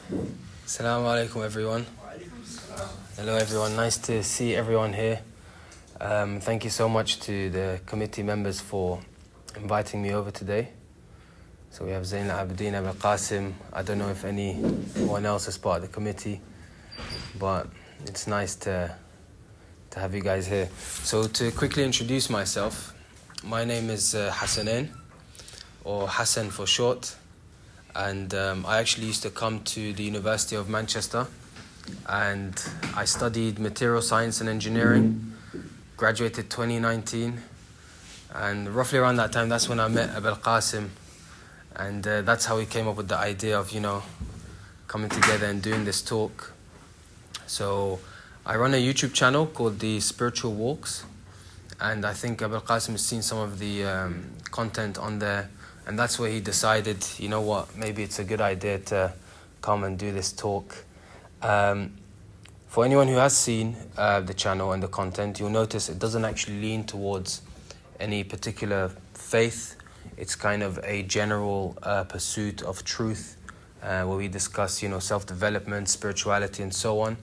Assalamu alaikum everyone. Hello everyone, nice to see everyone here. Thank you so much to the committee members for inviting me over today. So we have Zain al-Abidin, Abu Qasim. I don't know if anyone else is part of the committee, but it's nice to have you guys here. So to quickly introduce myself, my name is Hassan, or Hassan for short. And I actually used to come to the University of Manchester and I studied material science and engineering, graduated 2019, and roughly around that time that's when I met Abu Qasim, and that's how we came up with the idea of, coming together and doing this talk. So I run a YouTube channel called The Spiritual Walks, and I think Abu Qasim has seen some of the content on there. And that's where he decided, you know what, maybe it's a good idea to come and do this talk. For anyone who has seen the channel and the content, you'll notice it doesn't actually lean towards any particular faith. It's kind of a general pursuit of truth where we discuss, self-development, spirituality, and so on.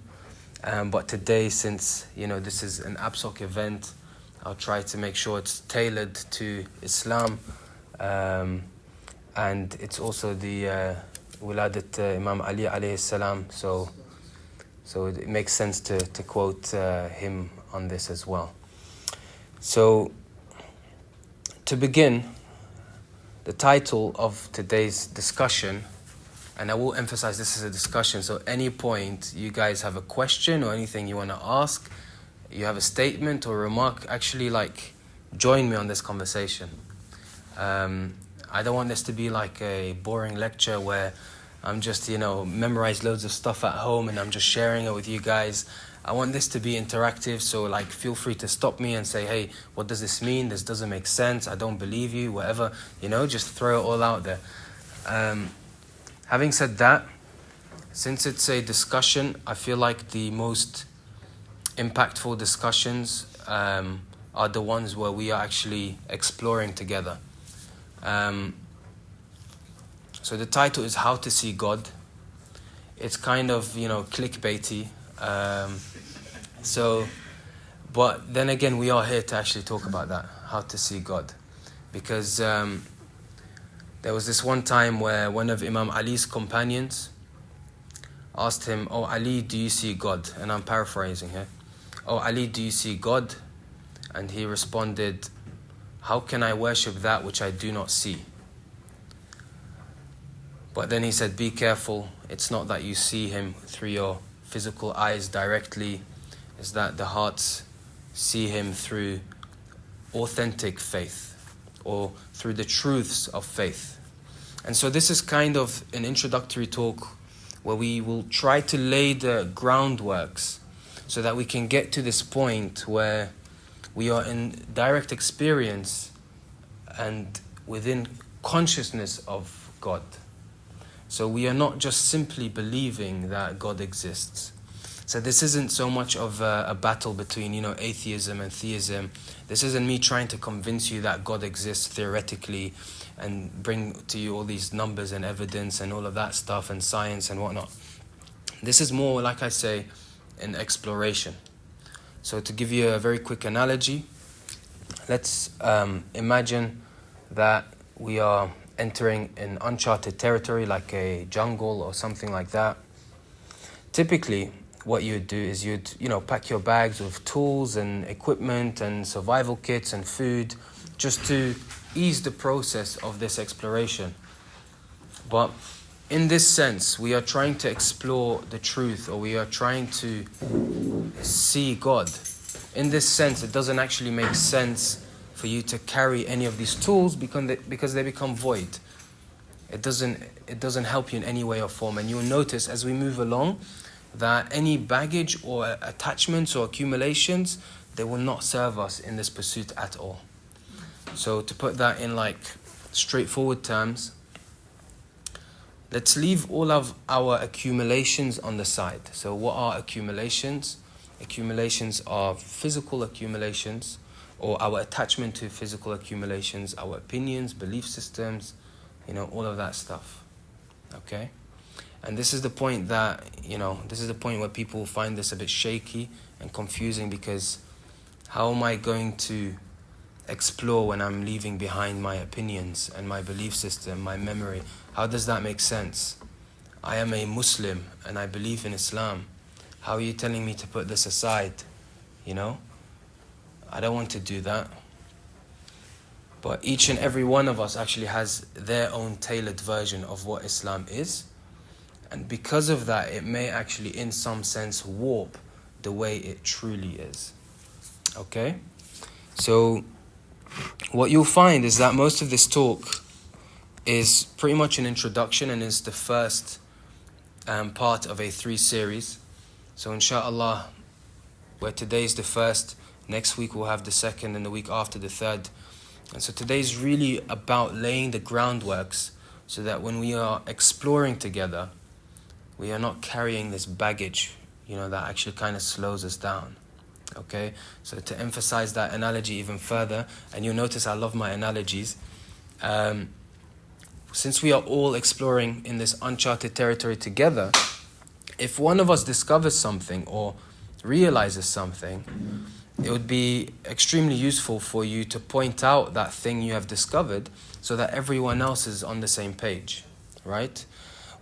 But today, since, this is an ABSOC event, I'll try to make sure it's tailored to Islam. And it's also the Wiladat Imam Ali alayhi salam, so it makes sense to quote him on this as well. So to begin, the title of today's discussion, and I will emphasize this is a discussion, so any point you guys have a question or anything you want to ask, you have a statement or remark, actually join me on this conversation. I don't want this to be like a boring lecture where I'm just, memorize loads of stuff at home and I'm just sharing it with you guys. I want this to be interactive, so feel free to stop me and say, hey, what does this mean? This doesn't make sense. I don't believe you, whatever, just throw it all out there. Having said that, since it's a discussion, I feel like the most impactful discussions are the ones where we are actually exploring together. So the title is How to See God. It's kind of, clickbaity. But then again, we are here to actually talk about that, how to see God. Because there was this one time where one of Imam Ali's companions asked him, "Oh Ali, do you see God?" And I'm paraphrasing here. "Oh Ali, do you see God?" And he responded, "How can I worship that which I do not see?" But then he said, be careful. It's not that you see him through your physical eyes directly. It's that the hearts see him through authentic faith or through the truths of faith. And so this is kind of an introductory talk where we will try to lay the groundworks so that we can get to this point where we are in direct experience and within consciousness of God. So we are not just simply believing that God exists. So this isn't so much of a battle between, atheism and theism. This isn't me trying to convince you that God exists theoretically and bring to you all these numbers and evidence and all of that stuff and science and whatnot. This is more, like I say, an exploration. So to give you a very quick analogy, let's imagine that we are entering an uncharted territory like a jungle or something like that. Typically, what you would do is you'd, pack your bags with tools and equipment and survival kits and food just to ease the process of this exploration. But in this sense, we are trying to explore the truth, or we are trying to see God. In this sense, it doesn't actually make sense for you to carry any of these tools because they become void. It doesn't help you in any way or form. And you'll notice as we move along that any baggage or attachments or accumulations, they will not serve us in this pursuit at all. So to put that in straightforward terms, let's leave all of our accumulations on the side. So what are accumulations? Accumulations are physical accumulations, or our attachment to physical accumulations, our opinions, belief systems, all of that stuff. Okay? And this is the point that, this is the point where people find this a bit shaky and confusing, because how am I going to explore when I'm leaving behind my opinions and my belief system, my memory? How does that make sense? I am a Muslim and I believe in Islam. How are you telling me to put this aside? I don't want to do that. But each and every one of us actually has their own tailored version of what Islam is. And because of that, it may actually, in some sense, warp the way it truly is. Okay? So, what you'll find is that most of this talk is pretty much an introduction and is the first part of a 3 series. So, inshallah, where today's the first, next week we'll have the second, and the week after the third. And so today's really about laying the groundworks so that when we are exploring together, we are not carrying this baggage, that actually kind of slows us down. Okay? So to emphasize that analogy even further, and you'll notice I love my analogies, since we are all exploring in this uncharted territory together, if one of us discovers something or realizes something, it would be extremely useful for you to point out that thing you have discovered so that everyone else is on the same page, right?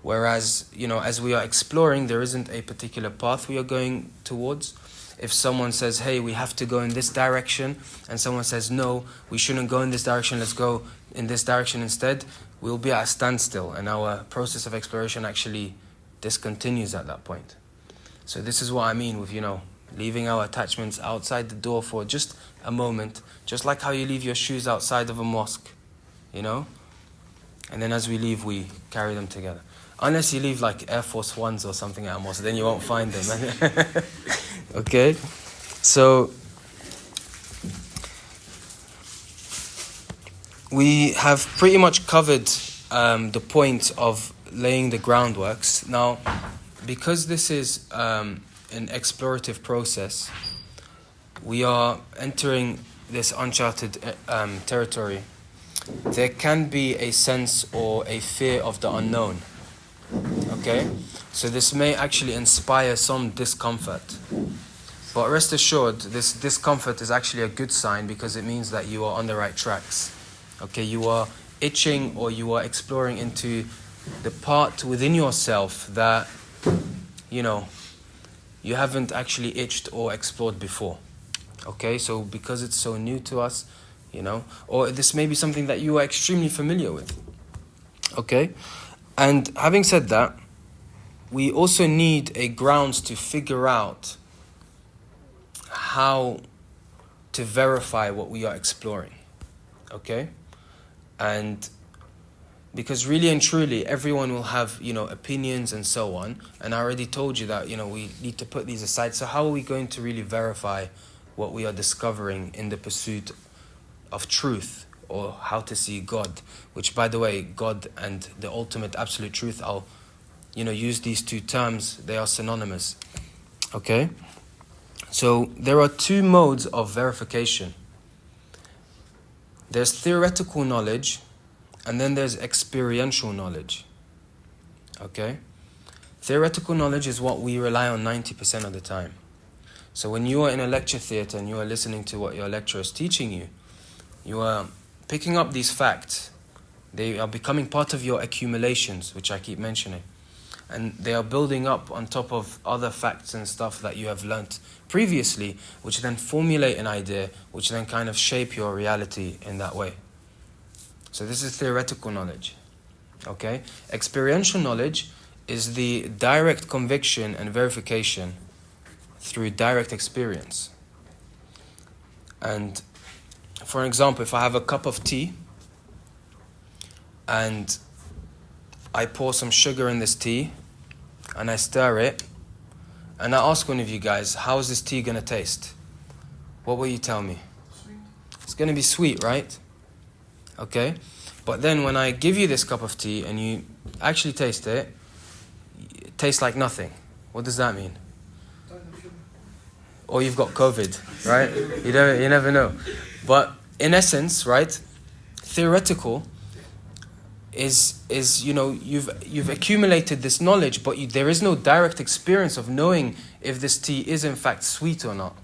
Whereas, as we are exploring, there isn't a particular path we are going towards. If someone says, hey, we have to go in this direction, and someone says, no, we shouldn't go in this direction, let's go in this direction instead, we'll be at a standstill, and our process of exploration actually discontinues at that point. So this is what I mean with, leaving our attachments outside the door for just a moment, just like how you leave your shoes outside of a mosque, and then as we leave, we carry them together. Unless you leave like Air Force Ones or something at a mosque, then you won't find them. Okay? So, we have pretty much covered the point of laying the groundworks. Now, because this is an explorative process, we are entering this uncharted territory. There can be a sense or a fear of the unknown. Okay? So this may actually inspire some discomfort. But rest assured, this discomfort is actually a good sign, because it means that you are on the right tracks. Okay? You are itching, or you are exploring into the part within yourself that, you haven't actually itched or explored before. Okay, so because it's so new to us, or this may be something that you are extremely familiar with. Okay, and having said that, we also need a grounds to figure out how to verify what we are exploring. Okay, and because really and truly, everyone will have, opinions and so on. And I already told you that, we need to put these aside. So how are we going to really verify what we are discovering in the pursuit of truth, or how to see God? Which, by the way, God and the ultimate absolute truth, I'll, use these 2 terms. They are synonymous. Okay? So there are 2 modes of verification. There's theoretical knowledge, and then there's experiential knowledge. Okay? Theoretical knowledge is what we rely on 90% of the time. So when you are in a lecture theatre and you are listening to what your lecturer is teaching you, you are picking up these facts. They are becoming part of your accumulations, which I keep mentioning. And they are building up on top of other facts and stuff that you have learnt previously, which then formulate an idea, which then kind of shape your reality in that way. So this is theoretical knowledge. Okay? Experiential knowledge is the direct conviction and verification through direct experience. And for example, if I have a cup of tea and I pour some sugar in this tea and I stir it, and I ask one of you guys, how is this tea going to taste? What will you tell me? Sweet. It's going to be sweet, right? Okay? But then when I give you this cup of tea and you actually taste it, it tastes like nothing. What does that mean? Or you've got COVID, right? You never know. But in essence, right, theoretical, is you've accumulated this knowledge, but there is no direct experience of knowing if this tea is in fact sweet or not.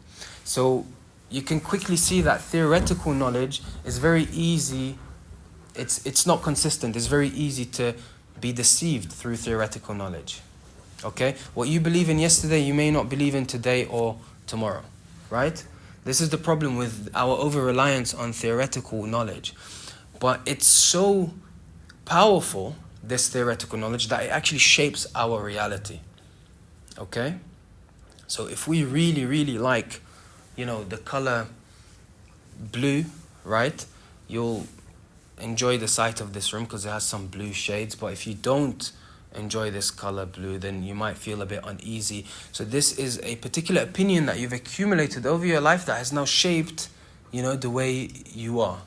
So you can quickly see that theoretical knowledge is very easy. It's not consistent. It's very easy to be deceived through theoretical knowledge. Okay? What you believe in yesterday, you may not believe in today or tomorrow. Right? This is the problem with our over-reliance on theoretical knowledge. But it's so powerful, this theoretical knowledge, that it actually shapes our reality. Okay? So if we really, really like, the color blue, right? You'll enjoy the sight of this room because it has some blue shades. But if you don't enjoy this color blue, then you might feel a bit uneasy. So this is a particular opinion that you've accumulated over your life that has now shaped, the way you are.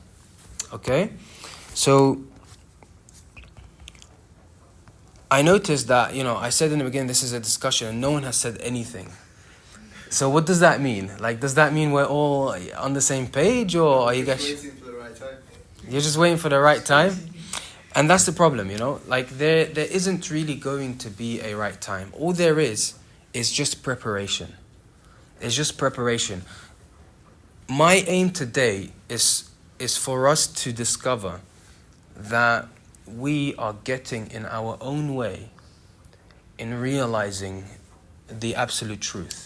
Okay? So I noticed that, I said in the beginning this is a discussion and no one has said anything. So what does that mean? Like, does that mean we're all on the same page, or are you guys... waiting for the right time. You're just waiting for the right time? And that's the problem, Like, there isn't really going to be a right time. All there is just preparation. It's just preparation. My aim today is for us to discover that we are getting in our own way in realizing the absolute truth.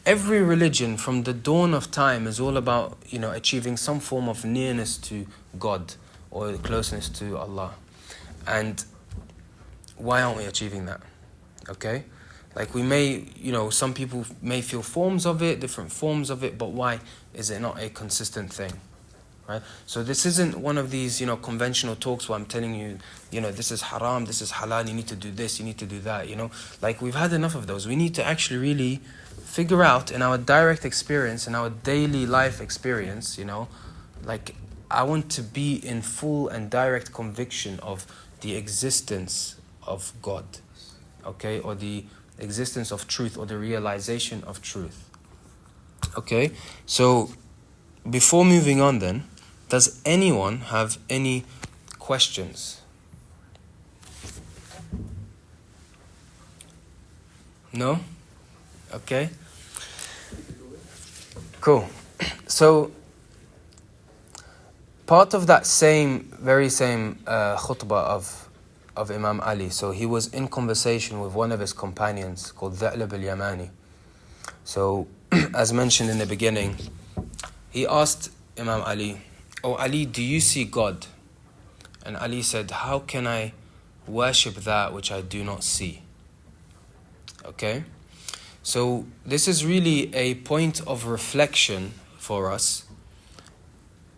Every religion from the dawn of time is all about, achieving some form of nearness to God or closeness to Allah. And why aren't we achieving that? Okay? Like we may, some people may feel forms of it, different forms of it, but why is it not a consistent thing? Right? So this isn't one of these, conventional talks where I'm telling you, this is haram, this is halal, you need to do this, you need to do that, Like we've had enough of those. We need to actually really figure out in our direct experience, in our daily life experience, like I want to be in full and direct conviction of the existence of God, okay? Or the existence of truth, or the realization of truth. Okay? So before moving on then, does anyone have any questions? No? Okay. Cool. So, part of that very same khutbah of Imam Ali, so he was in conversation with one of his companions called Tha'lab al-Yamani. So, as mentioned in the beginning, he asked Imam Ali, "Oh Ali, do you see God?" And Ali said, "How can I worship that which I do not see?" Okay? So this is really a point of reflection for us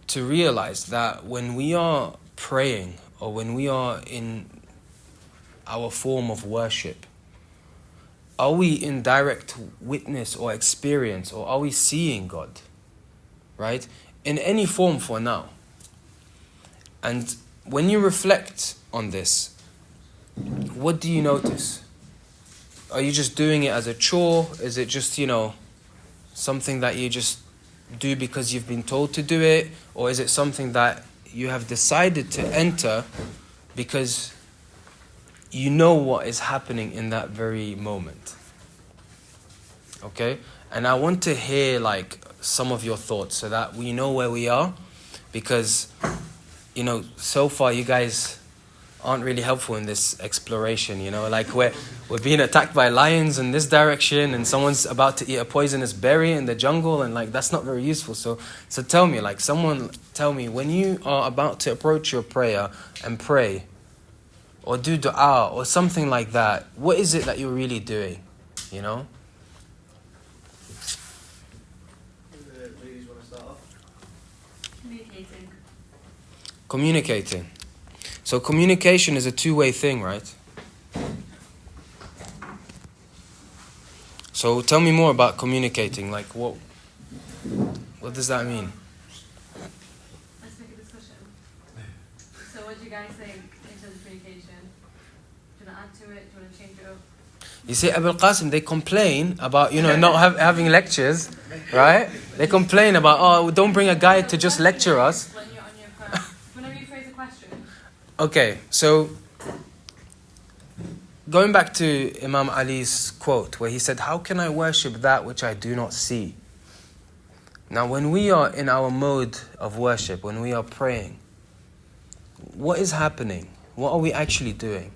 to realize that when we are praying or when we are in our form of worship, are we in direct witness or experience, or are we seeing God? Right? In any form for now. And when you reflect on this, what do you notice? Are you just doing it as a chore? Is it just, something that you just do because you've been told to do it? Or is it something that you have decided to enter because you know what is happening in that very moment? Okay? And I want to hear some of your thoughts so that we know where we are, because so far you guys aren't really helpful in this exploration, like we're being attacked by lions in this direction, and someone's about to eat a poisonous berry in the jungle, and that's not very useful. So tell me, someone tell me, when you are about to approach your prayer and pray or do dua or something like that, what is it that you're really doing? Ladies want to start off? Communicating. So communication is a two-way thing, right? So tell me more about communicating. What does that mean? Let's make a discussion. So what do you guys think in terms of communication? Do you want to add to it? Do you want to change it up? You see, Abul Qasim, they complain about, not having lectures, right? They complain about, don't bring a guy to just lecture us. When you're on your phone, whenever you phrase a question, Okay, so going back to Imam Ali's quote where he said, "How can I worship that which I do not see?" Now, when we are in our mode of worship, when we are praying, what is happening? What are we actually doing?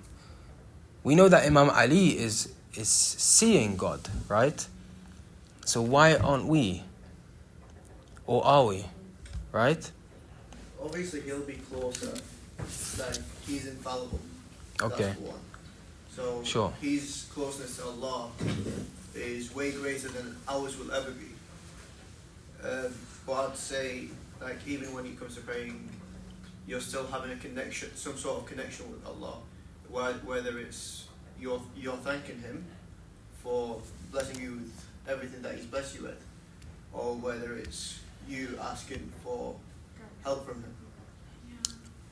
We know that Imam Ali is seeing God, right? So why aren't we? Or are we? Right? Obviously, he'll be closer. Like, he's infallible. Okay. That's one. So, Sure. his closeness to Allah is way greater than ours will ever be. But I'd say, like, even when it comes to praying, you're still having a connection, some sort of connection with Allah. Whether it's you're thanking Him for blessing you with everything that He's blessed you with, or whether it's you asking for help from Him. Yeah,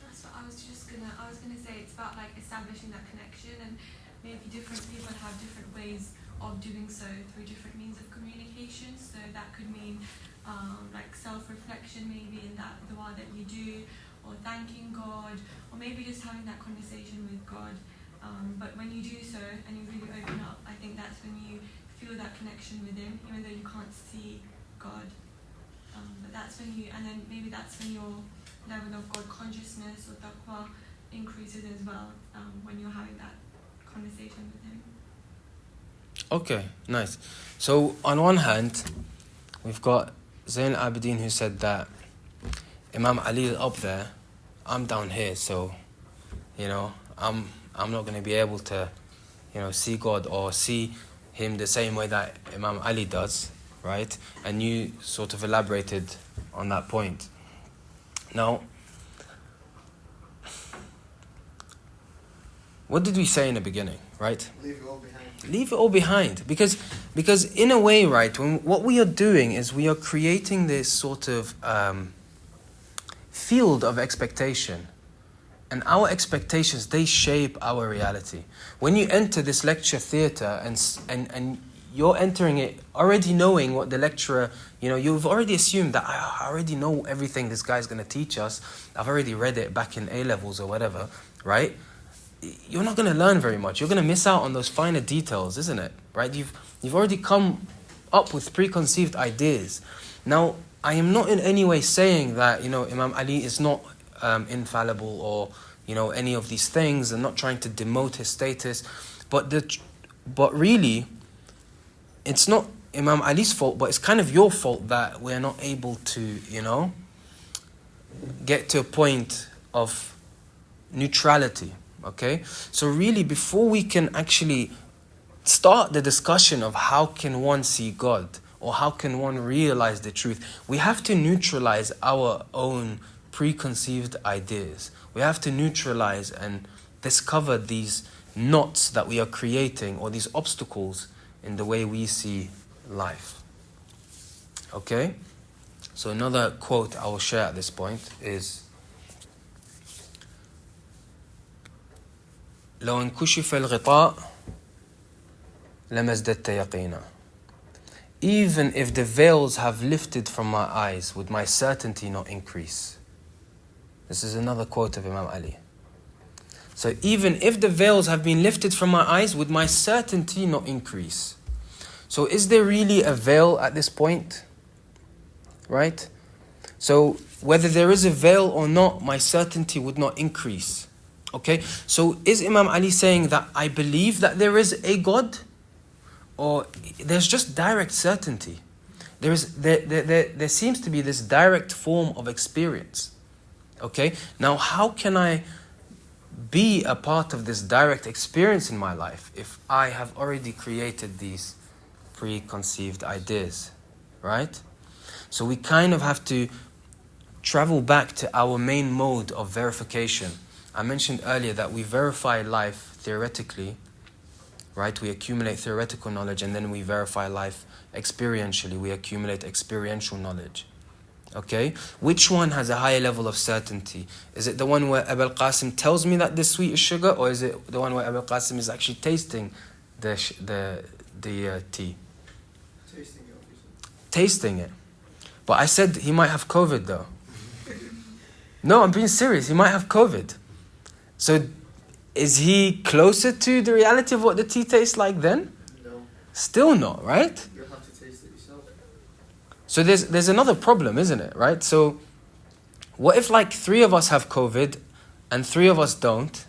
that's what I was gonna say. It's about like establishing that connection, and maybe different people have different ways of doing so through different means of communication. So that could mean like self-reflection, maybe in that dua that you do, or thanking God, or maybe just having that conversation with God. But when you do so and you really open up, I think that's when you feel that connection with Him, even though you can't see God. But that's when and then maybe that's when your level of God consciousness or taqwa increases as well, when you're having that conversation with Him. Okay, nice. So on one hand, we've got Zayn Abidin who said that Imam Ali is up there, I'm down here, so I'm not going to be able to see God or see Him the same way that Imam Ali does, right? And you sort of elaborated on that point. Now, what did we say in the beginning, right? Leave it all behind. Leave it all behind, because in a way, right, what we are doing is we are creating this sort of field of expectation, and our expectations, they shape our reality. When you enter this lecture theatre and you're entering it already knowing what the lecturer, you've already assumed that I already know everything this guy's going to teach us. I've already read it back in A-levels or whatever, right? You're not going to learn very much. You're going to miss out on those finer details, isn't it? Right? You've already come up with preconceived ideas. Now, I am not in any way saying that, Imam Ali is not infallible or, any of these things. I'm not trying to demote his status. But really, it's not Imam Ali's fault, but it's kind of your fault that we're not able to, get to a point of neutrality. Okay? So really, before we can actually start the discussion of how can one see God or how can one realize the truth, we have to neutralize our own preconceived ideas. We have to neutralize and discover these knots that we are creating, or these obstacles in the way we see life. Okay? So another quote I will share at this point is, لو انكشف الغطاء لما ازددت يقينا. Even if the veils have lifted from my eyes, would my certainty not increase? This is another quote of Imam Ali. So even if the veils have been lifted from my eyes, would my certainty not increase? So is there really a veil at this point? Right? So whether there is a veil or not, my certainty would not increase. Okay? So is Imam Ali saying that I believe that there is a God? Or there's just direct certainty? There seems to be this direct form of experience. Okay? Now how can I be a part of this direct experience in my life if I have already created these preconceived ideas, right? So we kind of have to travel back to our main mode of verification. I mentioned earlier that we verify life theoretically, right? We accumulate theoretical knowledge, and then we verify life experientially. We accumulate experiential knowledge. Okay? Which one has a higher level of certainty? Is it the one where Abul Qasim tells me that this sweet is sugar, or is it the one where Abul Qasim is actually tasting the tea? Tasting it, obviously. Tasting it. But I said he might have COVID though. No, I'm being serious. He might have COVID. So is he closer to the reality of what the tea tastes like then? No, Still not, right? you'll have to taste it yourself. So there's another problem, isn't it, right? So what if like 3 of us have COVID and 3 of us don't?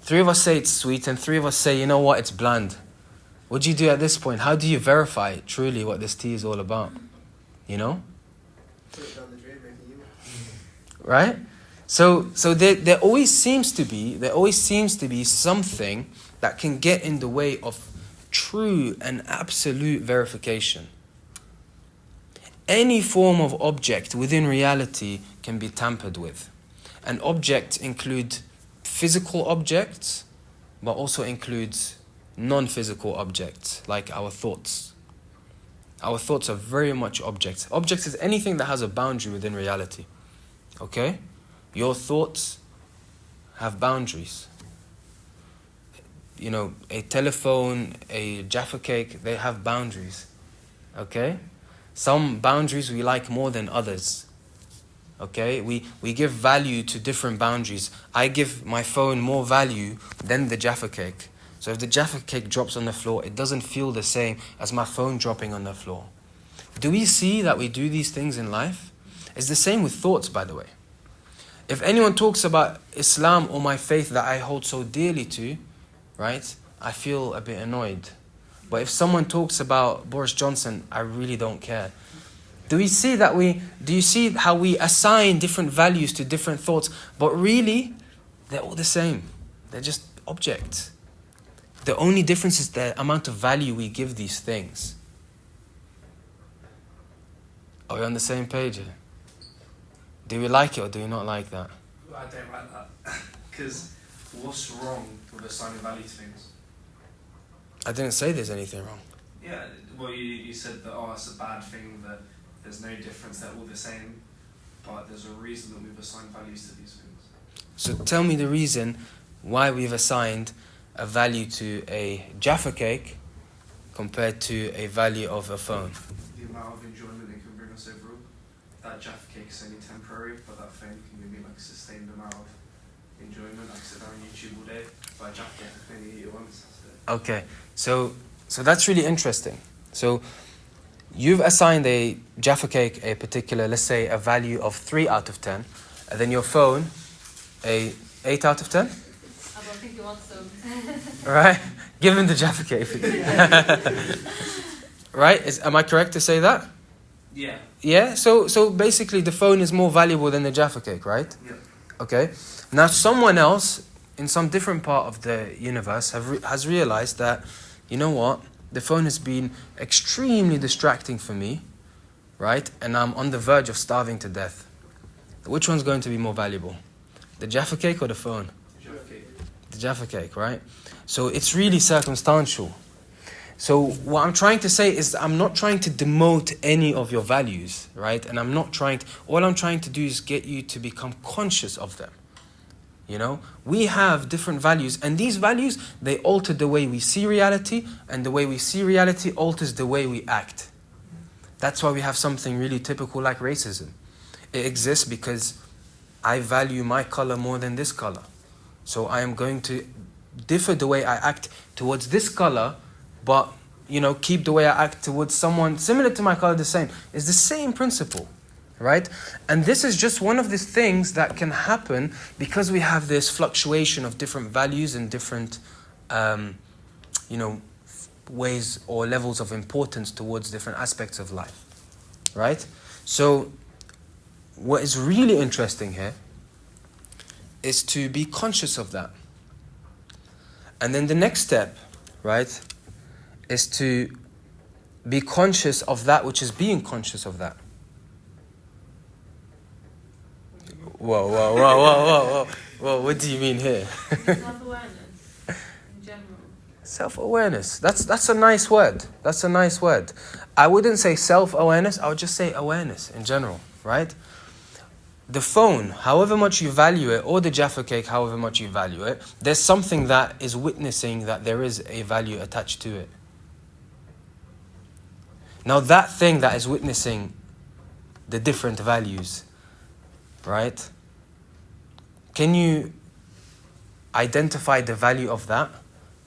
3 of us say it's sweet and 3 of us say, you know what, it's bland. What do you do at this point? How do you verify truly what this tea is all about? You know? Put it down the drain, maybe you. Right? So there always seems to be something that can get in the way of true and absolute verification. Any form of object within reality can be tampered with. And objects include physical objects, but also includes non-physical objects, like our thoughts. Our thoughts are very much objects. Objects is anything that has a boundary within reality. Okay? Your thoughts have boundaries. You know, a telephone, a Jaffa cake, they have boundaries. Okay? Some boundaries we like more than others. Okay? We give value to different boundaries. I give my phone more value than the Jaffa cake. So if the Jaffa cake drops on the floor, it doesn't feel the same as my phone dropping on the floor. Do we see that we do these things in life? It's the same with thoughts, by the way. If anyone talks about Islam or my faith that I hold so dearly to, right, I feel a bit annoyed. But if someone talks about Boris Johnson, I really don't care. Do you see how we assign different values to different thoughts, but really, they're all the same. They're just objects. The only difference is the amount of value we give these things. Are we on the same page here? Do we like it or do we not like that? I don't like that. Because what's wrong with assigning value to things? I didn't say there's anything wrong. Yeah, well, you said that, it's a bad thing, that there's no difference, they're all the same. But there's a reason that we've assigned values to these things. So tell me the reason why we've assigned a value to a Jaffa cake compared to a value of a phone. The amount of enjoyment it can bring us overall. That Jaffa cake is only temporary, but that phone can give me like a sustained amount of enjoyment. I can sit down on YouTube all day, but a Jaffa cake I can only eat it once. Okay, so that's really interesting. So you've assigned a Jaffa cake a particular, let's say, a value of 3 out of 10, and then your phone a 8 out of 10? I don't think you want some. Right? Give him the Jaffa cake. Right? Am I correct to say that? Yeah. Yeah? So basically the phone is more valuable than the Jaffa cake, right? Yeah. Okay. Now someone else in some different part of the universe has realized that, you know what? The phone has been extremely distracting for me, right? And I'm on the verge of starving to death. Which one's going to be more valuable? The Jaffa cake or the phone? The Jaffa cake, right? So it's really circumstantial. So what I'm trying to say is I'm not trying to demote any of your values, right? And all I'm trying to do is get you to become conscious of them. You know, we have different values, and these values, they alter the way we see reality, and the way we see reality alters the way we act. That's why we have something really typical like racism. It exists because I value my color more than this color. So I am going to differ the way I act towards this color, but, you know, keep the way I act towards someone similar to my color the same. It's the same principle, right? And this is just one of the things that can happen because we have this fluctuation of different values and different, ways or levels of importance towards different aspects of life, right? So what is really interesting here is to be conscious of that. And then the next step, right, is to be conscious of that which is being conscious of that. Whoa. What do you mean here? Self-awareness in general. Self-awareness. That's a nice word. That's a nice word. I wouldn't say self-awareness, I would just say awareness in general, right? The phone, however much you value it, or the Jaffa cake, however much you value it, there's something that is witnessing that there is a value attached to it. Now that thing that is witnessing the different values, right? Can you identify the value of that?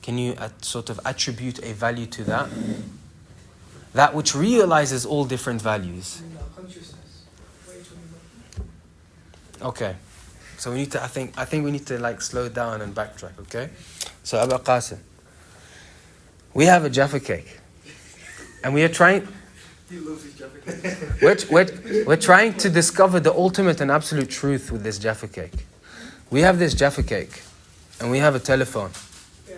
Can you sort of attribute a value to that? That which realizes all different values. Consciousness. What are you talking about? Okay. So we need to, I think we need to like slow down and backtrack, okay? So Abu Qasim, we have a Jaffa cake. And we are trying, He loves his Jaffa cake. we're trying to discover the ultimate and absolute truth with this Jaffa cake. We have this Jaffa cake and we have a telephone. Yeah.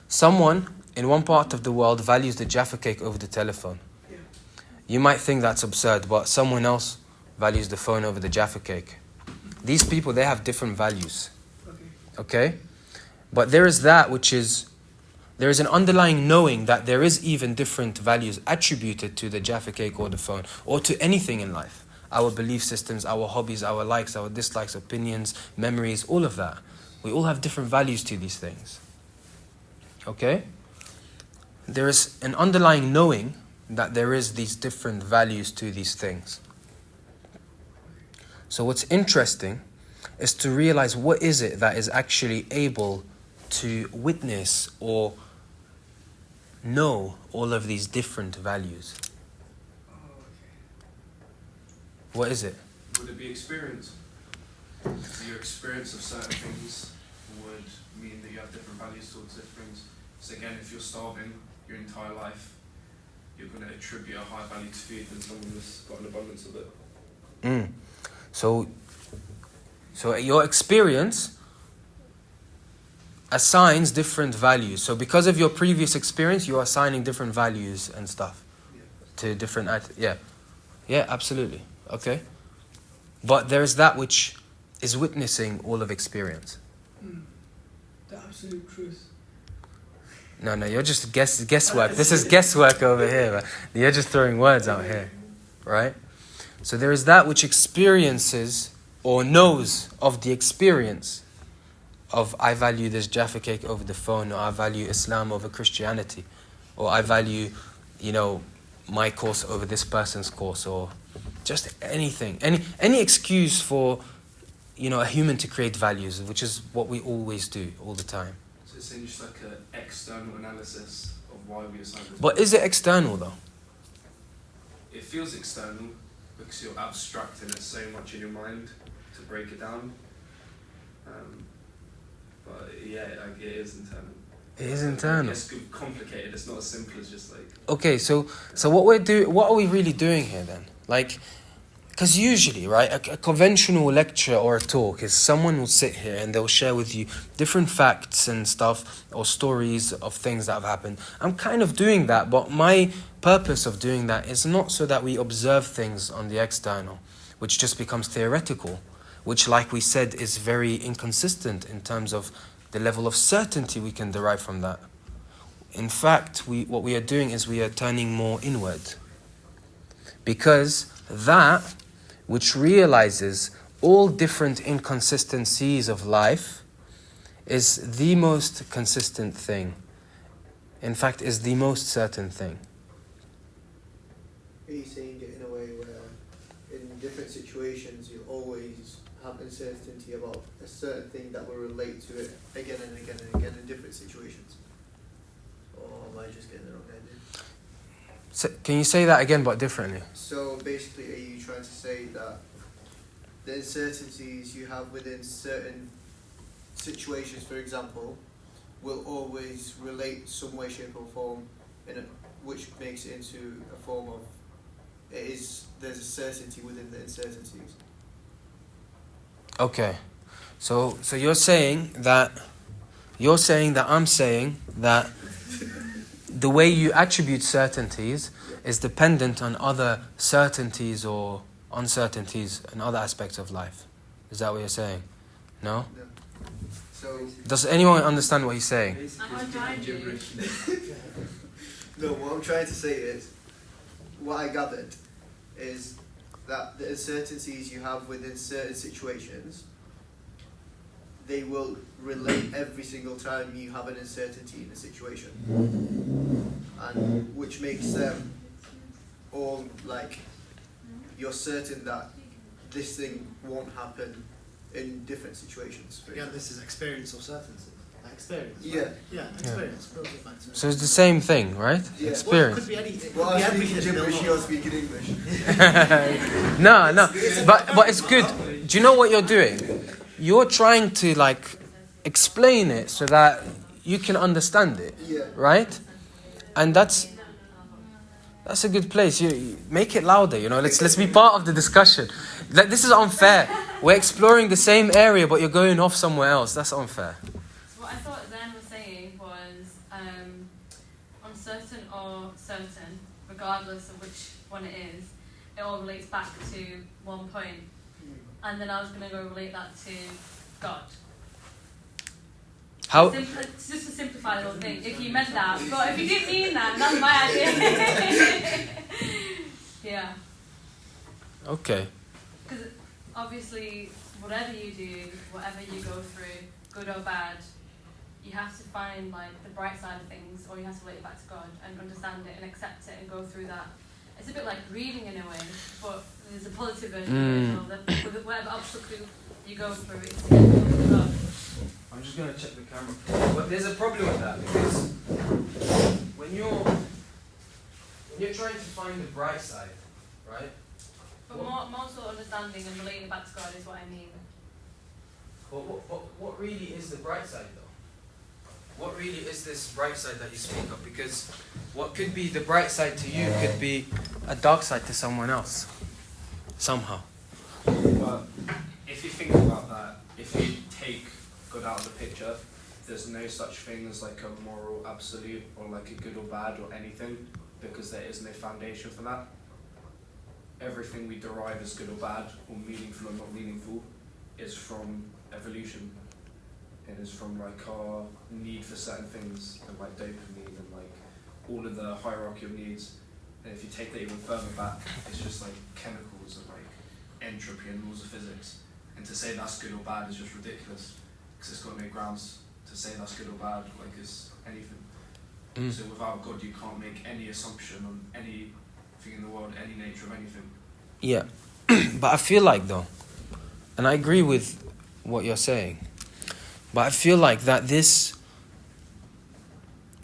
Someone in one part of the world values the Jaffa cake over the telephone. Yeah. You might think that's absurd, but someone else values the phone over the Jaffa cake. These people, they have different values. Okay. Okay? But there is that which is, there is an underlying knowing that there is even different values attributed to the Jaffa cake or the phone, or to anything in life. Our belief systems, our hobbies, our likes, our dislikes, opinions, memories, all of that. We all have different values to these things. Okay? There is an underlying knowing that there is these different values to these things. So what's interesting is to realize what is it that is actually able to witness or know all of these different values. Oh, okay. What is it? Would it be experience? Your experience of certain things would mean that you have different values towards different things. So again, if you're starving your entire life, you're going to attribute a high value to food than someone who's got an abundance of it. So your experience assigns different values. So because of your previous experience, you are assigning different values and stuff to different yeah, absolutely. Okay. But there is that which is witnessing all of experience. The absolute truth. No, you're just guesswork. This is guesswork over here. Man. You're just throwing words out here, right? So there is that which experiences or knows of the experience of I value this Jaffa cake over the phone, or I value Islam over Christianity, or I value, my course over this person's course, or just anything, any excuse for, a human to create values, which is what we always do all the time. So it's just like an external analysis of why we assign this. But is it external though? It feels external because you're abstracting it so much in your mind to break it down. But yeah, like, it is internal. It is internal. It's complicated. It's not as simple as just like. Okay, so what are we really doing here then? Like, because usually, right, a conventional lecture or a talk is someone will sit here and they'll share with you different facts and stuff or stories of things that have happened. I'm kind of doing that, but my purpose of doing that is not so that we observe things on the external, which just becomes theoretical, which, like we said, is very inconsistent in terms of the level of certainty we can derive from that. In fact, what we are doing is we are turning more inward. Because that which realizes all different inconsistencies of life is the most consistent thing. In fact, is the most certain thing. Are you saying it in a way where in different situations you'll always have uncertainty about a certain thing that will relate to it again and again and again in different situations? Or am I just getting the wrong idea? So, can you say that again but differently? So basically, are you trying to say that the uncertainties you have within certain situations, for example, will always relate some way, shape or form, which makes it into a form of, there's a certainty within the uncertainties? Okay. So you're saying that I'm saying that the way you attribute certainties is dependent on other certainties or uncertainties and other aspects of life. Is that what you're saying? No? No. So Does anyone understand what he's saying? I'm trying to. no, what I'm trying to say is, what I gathered is that the uncertainties you have within certain situations, they will relate every single time you have an uncertainty in a situation, and which makes them all like, you're certain that this thing won't happen in different situations. Again, this is experience of certainty. Experience. Yeah. Right? Yeah, experience. Builds it back to So it's the same thing, right? Yeah. Experience. Well, it could be anything. It Well, could be I'm everything. speaking gibberish, No, you're speaking English. No, but it's good. Do you know what you're doing? You're trying to like explain it so that you can understand it, Yeah. right? And that's a good place. You make it louder. You know, let's be part of the discussion. Like, this is unfair. We're exploring the same area, but you're going off somewhere else. That's unfair. So what I thought Zen was saying was uncertain or certain, regardless of which one it is, it all relates back to one point. And then I was going to go relate that to God. How? Just to simplify the whole thing. If you meant that, but if you didn't mean that, that's my idea. Yeah. Okay. Because obviously, whatever you do, whatever you go through, good or bad, you have to find like the bright side of things, or you have to relate it back to God and understand it and accept it and go through that. It's a bit like reading in a way, but there's a positive version of it. So that whatever obstacle you go through, it's to get to God. I'm just going to check the camera. But there's a problem with that because when you're trying to find the bright side, right? But more so understanding and relating it back to God is what I mean. But what really is the bright side though? What really is this bright side that you speak of? Because what could be the bright side to you could be a dark side to someone else. Somehow. But if you think about that, if you take God out of the picture, there's no such thing as like a moral absolute or like a good or bad or anything, because there is no foundation for that. Everything we derive as good or bad, or meaningful or not meaningful, is from evolution. It is from like our need for certain things, and like dopamine and like all of the hierarchy of needs. And if you take that even further back, it's just like chemicals and like entropy and laws of physics. And to say that's good or bad is just ridiculous, because it's got no grounds to say that's good or bad, like it's anything. So without God, you can't make any assumption on anything in the world, any nature of anything. Yeah. But I feel like though, and I agree with what you're saying, but I feel like that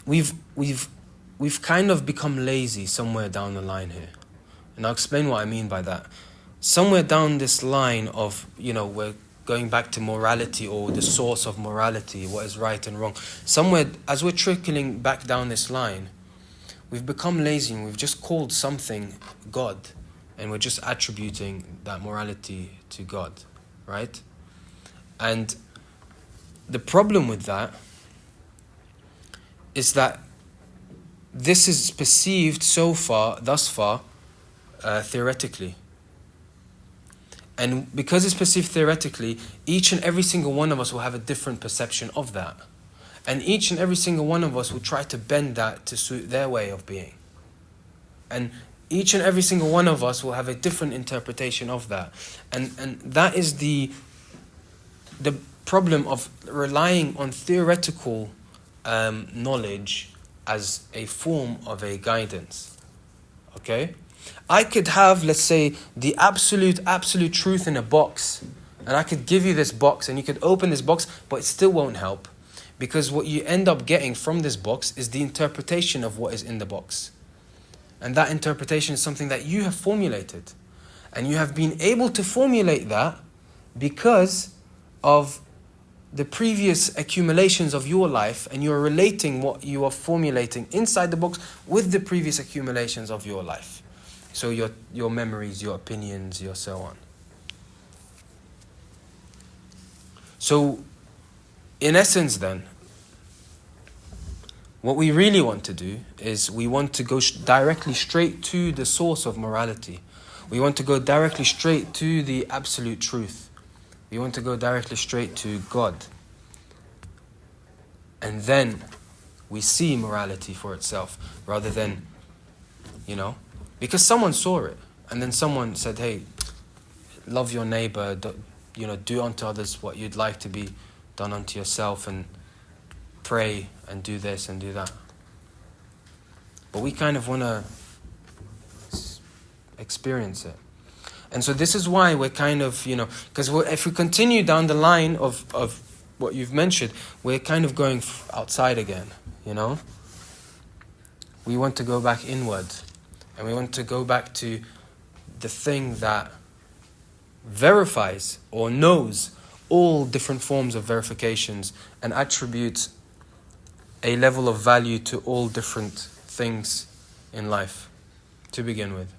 we've kind of become lazy somewhere down the line here. And I'll explain what I mean by that. Somewhere down this line of, we're going back to morality or the source of morality, what is right and wrong. Somewhere, as we're trickling back down this line, we've become lazy and we've just called something God. And we're just attributing that morality to God, right? And the problem with that is that this is perceived thus far, theoretically. And because it's perceived theoretically, each and every single one of us will have a different perception of that. And each and every single one of us will try to bend that to suit their way of being. And each and every single one of us will have a different interpretation of that. And that is the problem of relying on theoretical knowledge as a form of a guidance. Okay? I could have, let's say, the absolute truth in a box. And I could give you this box and you could open this box, but it still won't help. Because what you end up getting from this box is the interpretation of what is in the box. And that interpretation is something that you have formulated. And you have been able to formulate that because of the previous accumulations of your life, and you're relating what you are formulating inside the box with the previous accumulations of your life. So your memories, your opinions, your so on. So, in essence then, what we really want to do is we want to go directly straight to the source of morality. We want to go directly straight to the absolute truth. We want to go directly straight to God. And then we see morality for itself rather than, because someone saw it. And then someone said, hey, love your neighbor, do unto others what you'd like to be done unto yourself, and pray and do this and do that. But we kind of want to experience it. And so this is why we're kind of, because if we continue down the line of what you've mentioned, we're kind of going outside again, We want to go back inward. And we want to go back to the thing that verifies or knows all different forms of verifications and attributes a level of value to all different things in life to begin with.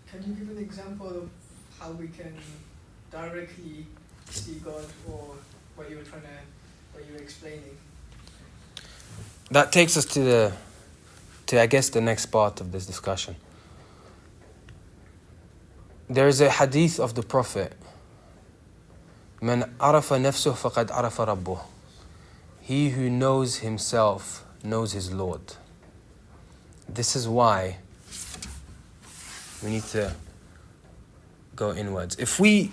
Can you give an example of how we can directly see God, or what you were explaining? That takes us to I guess the next part of this discussion. There is a hadith of the Prophet, Man arafa nafsuh faqad arafa rabbuh. He who knows himself knows his Lord. This is why we need to go inwards. If we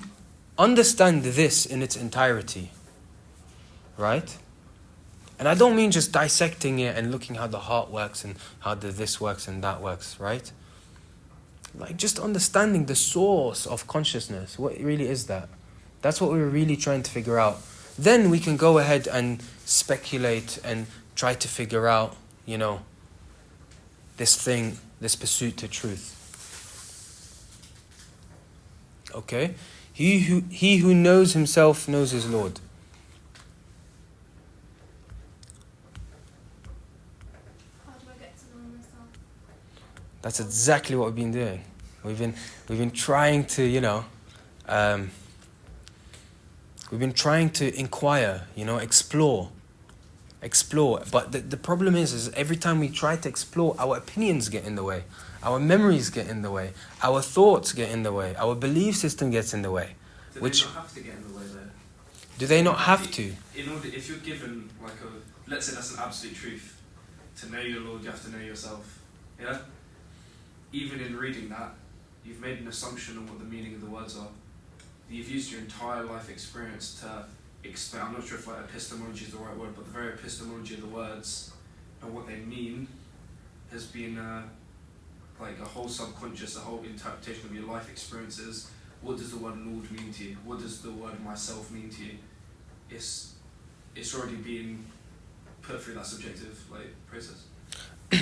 understand this in its entirety, right? And I don't mean just dissecting it and looking how the heart works and how this works and that works, right? Like just understanding the source of consciousness. What really is that? That's what we're really trying to figure out. Then we can go ahead and speculate and try to figure out, this pursuit to truth. Okay? He who knows himself knows his Lord. How do I get to know myself? That's exactly what we've been doing. We've been trying to, we've been trying to inquire, explore. But the problem is every time we try to explore, our opinions get in the way. Our memories get in the way. Our thoughts get in the way. Our belief system gets in the way. Do they not have to get in the way though? Do they not have to? If you're given let's say that's an absolute truth, to know your Lord you have to know yourself. Yeah? Even in reading that, you've made an assumption on what the meaning of the words are. You've used your entire life experience to explain. I'm not sure if epistemology is the right word, but the very epistemology of the words and what they mean has been a whole subconscious, a whole interpretation of your life experiences. What does the word Lord mean to you? What does the word myself mean to you? It's already been put through that subjective process.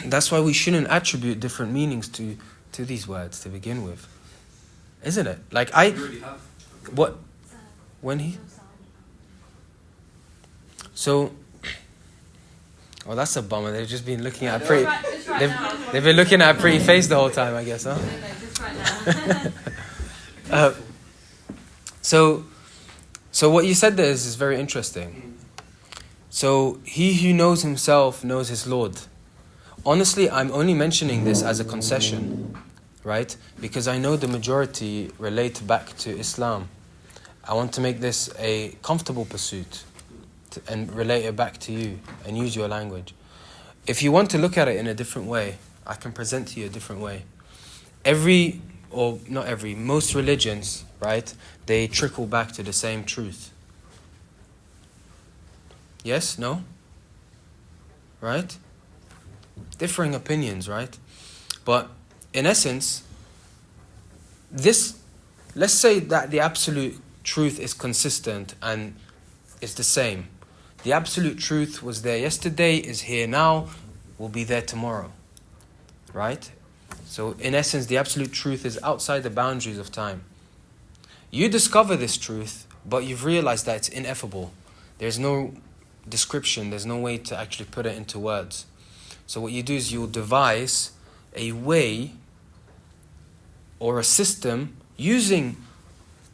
That's why we shouldn't attribute different meanings to these words to begin with. Isn't it? You already have. What? When he? So, that's a bummer. They've just been looking at a pretty. They've been looking at a pretty face the whole time, I guess, huh? Just right now. So what you said there is very interesting. So he who knows himself knows his Lord. Honestly, I'm only mentioning this as a concession, right? Because I know the majority relate back to Islam. I want to make this a comfortable pursuit and relate it back to you and use your language. If you want to look at it in a different way, I can present to you a different way. Most religions, right, they trickle back to the same truth. Yes? No? Right? Differing opinions, right? But in essence, let's say that the absolute truth is consistent and is the same. The absolute truth was there yesterday, is here now, will be there tomorrow. Right? So in essence, the absolute truth is outside the boundaries of time. You discover this truth, but you've realized that it's ineffable. There's no description, there's no way to actually put it into words. So what you do is you'll devise a way or a system using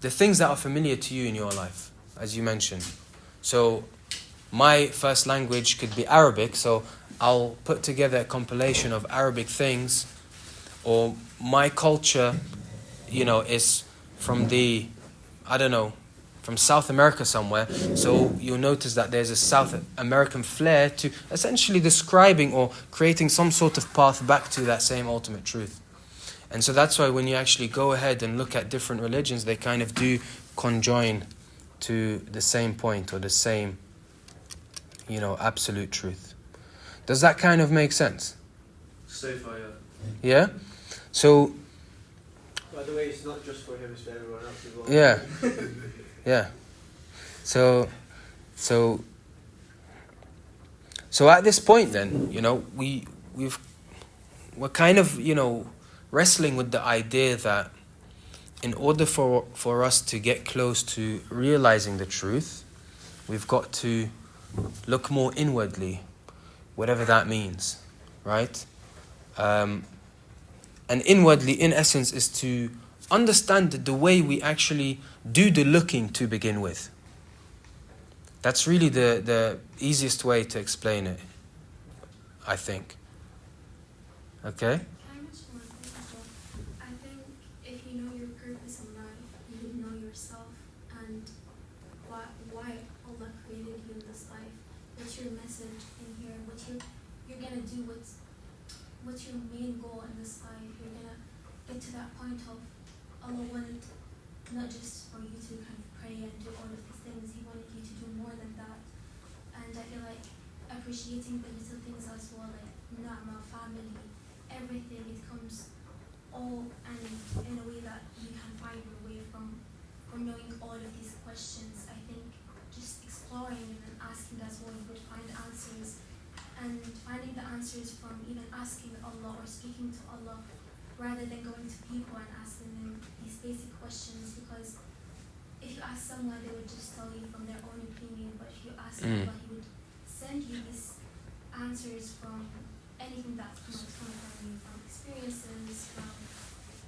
the things that are familiar to you in your life, as you mentioned. So my first language could be Arabic, so I'll put together a compilation of Arabic things, or my culture, is from from South America somewhere, so you'll notice that there's a South American flair to essentially describing or creating some sort of path back to that same ultimate truth. And so that's why when you actually go ahead and look at different religions, they kind of do conjoin to the same point or the same, absolute truth. Does that kind of make sense? So far, Yeah? So By the way, it's not just for him, it's for everyone else as well. Yeah. Yeah. So at this point then, we're kind of, wrestling with the idea that in order for us to get close to realizing the truth, we've got to look more inwardly, whatever that means, right? And inwardly, in essence, is to understand the way we actually do the looking to begin with. That's really the easiest way to explain it, I think. Okay? Can I mention one thing as well? I think if you know your purpose in life, you would know yourself and why Allah created you in this life. What's your message in here? What you're gonna do? What's your main goal in this life? You're gonna get to that point of Allah wanted not just for you to kind of pray and do all of these things. He wanted you to do more than that. And I feel like appreciating the little things as well, like ni'mah, family, everything, it comes all and in a way that you can find your way from knowing all of these questions. I think just exploring and then asking as well, you would find answers, and finding the answers from even asking Allah or speaking to Allah rather than going to people and asking them these basic questions, because if you ask someone, they would just tell you from their own opinion, but if you ask Allah, He would send you these answers from anything that might come from you, from experiences, from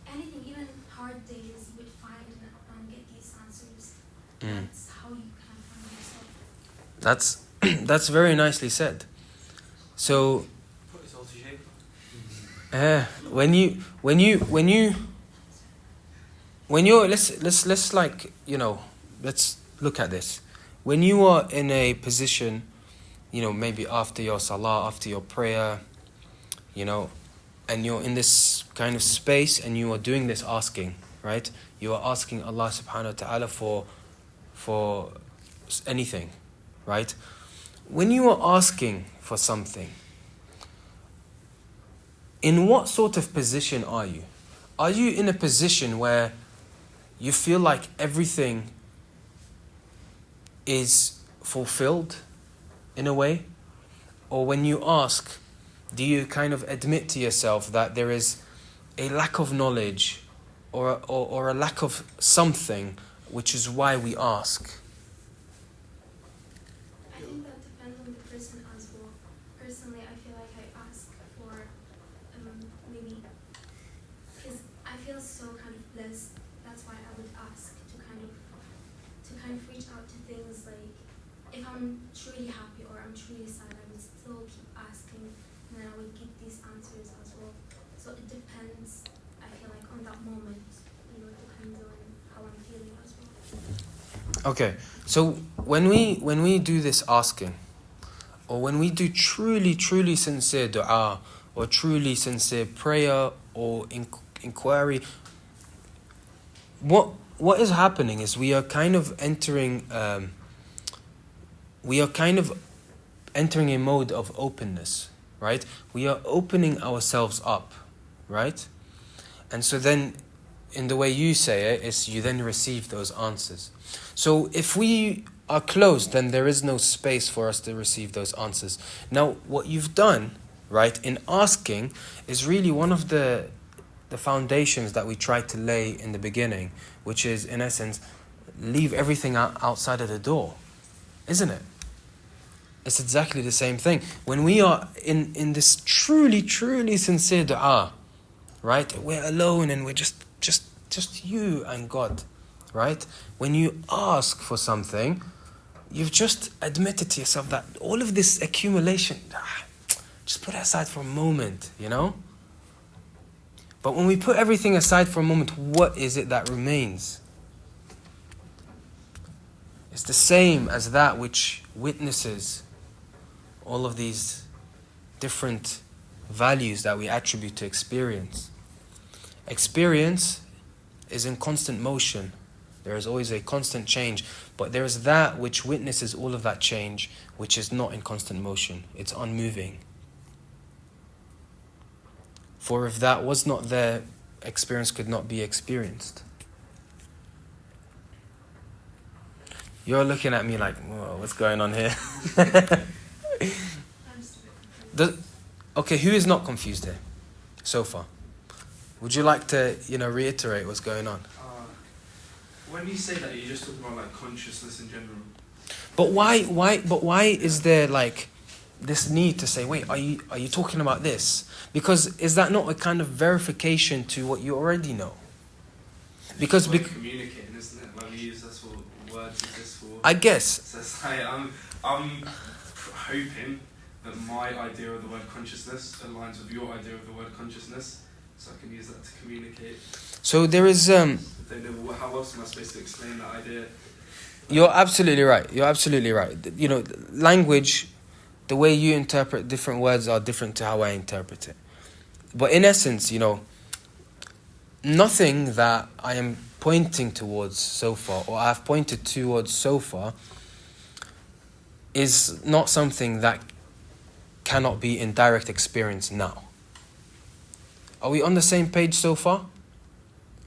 anything, even hard days, you would find and get these answers. That's how you can find yourself. That's very nicely said. So Put us all to shame. let's look at this. When you are in a position, maybe after your salah, after your prayer, and you're in this kind of space and you are doing this asking, right? You are asking Allah subhanahu wa ta'ala for anything, right? When you are asking for something, in what sort of position are you? Are you in a position where you feel like everything is fulfilled in a way? Or when you ask, do you kind of admit to yourself that there is a lack of knowledge or a lack of something, which is why we ask? I think that depends on the person as well. Personally, I feel like I ask for maybe because I feel so kind of blessed. That's why I would ask to kind of reach out to things like if I'm truly happy or I'm truly sad, I would still keep asking, and then I would get these answers as well. So it depends. I feel like on that moment, it depends on how I'm feeling as well. Okay, so when we do this asking, or when we do truly sincere dua, or truly sincere prayer or inquiry, what is happening is we are kind of entering a mode of openness, right? We are opening ourselves up, right? And so then, in the way you say it, is you then receive those answers. So if we are closed, then there is no space for us to receive those answers. Now, what you've done, right, in asking is really one of the foundations that we tried to lay in the beginning, which is, in essence, leave everything outside of the door, isn't it? It's exactly the same thing. When we are in this truly sincere dua, right, we're alone and we're just you and God, right? When you ask for something, you've just admitted to yourself that all of this accumulation, just put it aside for a moment, But when we put everything aside for a moment, what is it that remains? It's the same as that which witnesses all of these different values that we attribute to experience. Experience is in constant motion. There is always a constant change, but there is that which witnesses all of that change, which is not in constant motion. It's unmoving. For if that was not there, experience could not be experienced? You're looking at me like, whoa, what's going on here? I'm just a bit confused. Okay, who is not confused here so far? Would you like to, reiterate what's going on? When you say that, you're just talking about like consciousness in general. But why is there like this need to say, wait, are you talking about this? Because is that not a kind of verification to what you already know? Because It's like communicating, isn't it? Like we use this for words, is this for? I guess. So it's like, I'm hoping that my idea of the word consciousness aligns with your idea of the word consciousness, so I can use that to communicate. So there is I don't know, how else am I supposed to explain that idea? You're absolutely right. Language, the way you interpret different words are different to how I interpret it. But in essence, nothing that I am pointing towards so far, or I have pointed towards so far, is not something that cannot be in direct experience now. Are we on the same page so far?